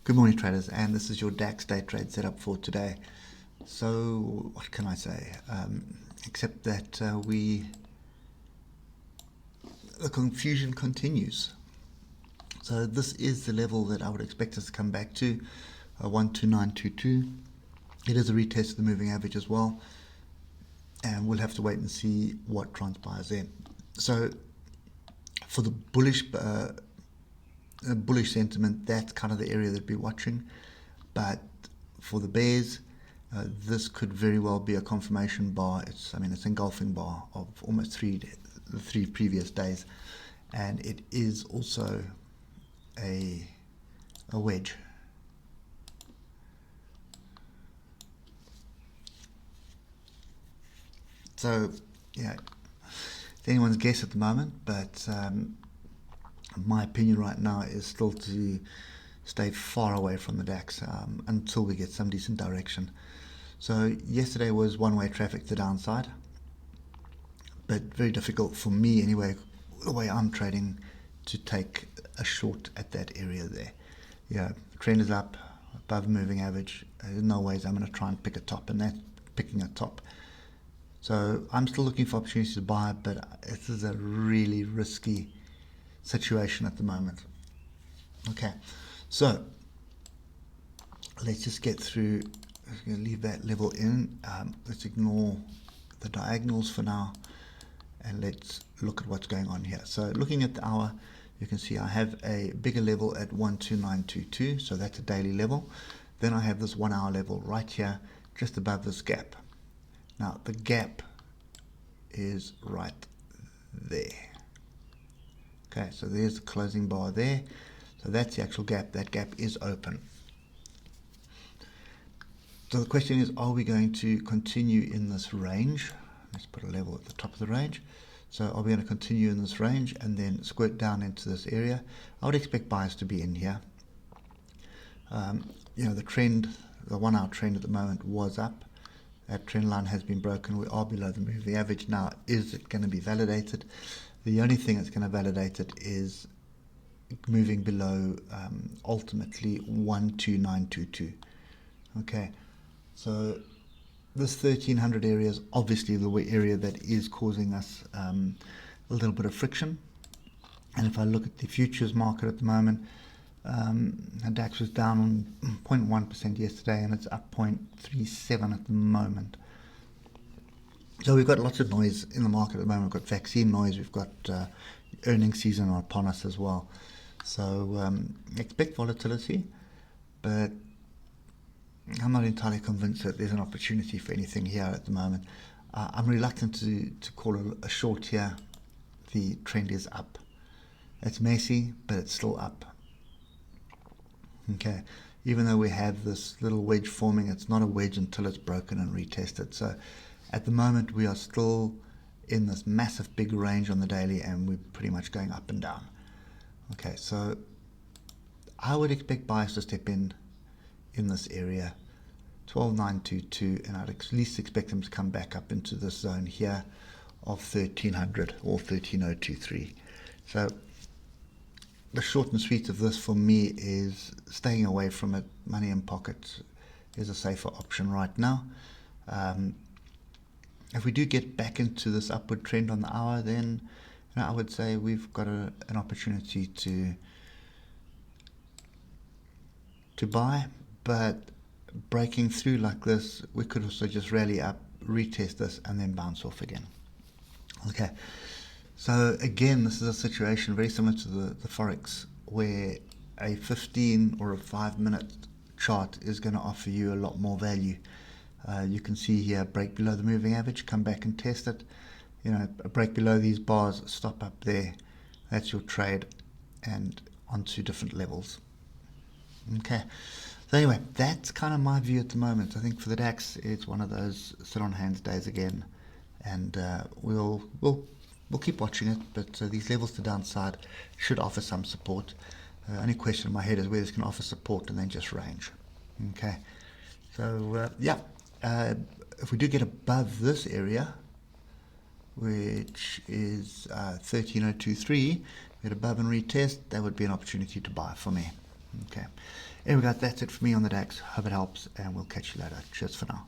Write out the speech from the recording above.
Good morning, traders, and this is your DAX day trade setup for today. So what can I say, except that the confusion continues. So this is the level that I would expect us to come back to, 12922. It is a retest of the moving average as well, and we'll have to wait and see what transpires there. So for the bullish sentiment, that's kind of the area that we're watching. But for the bears, this could very well be a confirmation bar. It's engulfing bar of almost the three previous days, and it is also a wedge. So yeah, it's anyone's guess at the moment, but my opinion right now is still to stay far away from the DAX until we get some decent direction. So yesterday was one-way traffic to the downside, but very difficult for me anyway, the way I'm trading, to take a short at that area there. Yeah, the trend is up above moving average. There's no ways I'm going to try and pick a top, and that's picking a top. So I'm still looking for opportunities to buy, but this is a really risky situation at the moment. Okay, so let's just get through. I'm going to leave that level in. Let's ignore the diagonals for now, and let's look at what's going on here. So looking at the hour, you can see I have a bigger level at 12922, so that's a daily level. Then I have this 1 hour level right here, just above this gap. Now the gap is right there. Okay, so there's the closing bar there. So that's the actual gap. That gap is open. So the question is, are we going to continue in this range? Let's put a level at the top of the range. So are we going to continue in this range and then squirt down into this area? I would expect buyers to be in here. The trend, the 1 hour trend at the moment was up. That trend line has been broken. We are below the moving average now. Is it going to be validated? The only thing that's going to validate it is moving below ultimately 12922. Okay, so this 1300 area is obviously the area that is causing us a little bit of friction. And if I look at the futures market at the moment, the DAX was down 0.1% yesterday, and it's up 0.37 at the moment. So we've got lots of noise in the market at the moment. We've got vaccine noise, we've got earnings season upon us as well. So expect volatility, but I'm not entirely convinced that there's an opportunity for anything here at the moment. I'm reluctant to call a short here. The trend is up. It's messy, but it's still up. Okay, even though we have this little wedge forming, it's not a wedge until it's broken and retested. So at the moment, we are still in this massive big range on the daily, and we're pretty much going up and down. Okay, so I would expect buyers to step in this area, 12922, and I'd at least expect them to come back up into this zone here of 1300 or 13023. So the short and sweet of this for me is staying away from it. Money in pocket is a safer option right now. If we do get back into this upward trend on the hour, then I would say we've got an opportunity to buy. But breaking through like this, we could also just rally up, retest this, and then bounce off again. Okay, so again, this is a situation very similar to the Forex, where a 15 or a 5-minute chart is going to offer you a lot more value. You can see here, break below the moving average, come back and test it. A break below these bars, stop up there. That's your trade, and onto different levels. Okay, so anyway, that's kind of my view at the moment. I think for the DAX, it's one of those sit on hands days again, and we'll keep watching it. But these levels to downside should offer some support. Only question in my head is whether it's going to offer support and then just range. Okay, so if we do get above this area, which is 13023, get above and retest, that would be an opportunity to buy for me. Okay. Anyway, guys, that's it for me on the DAX. Hope it helps, and we'll catch you later. Cheers for now.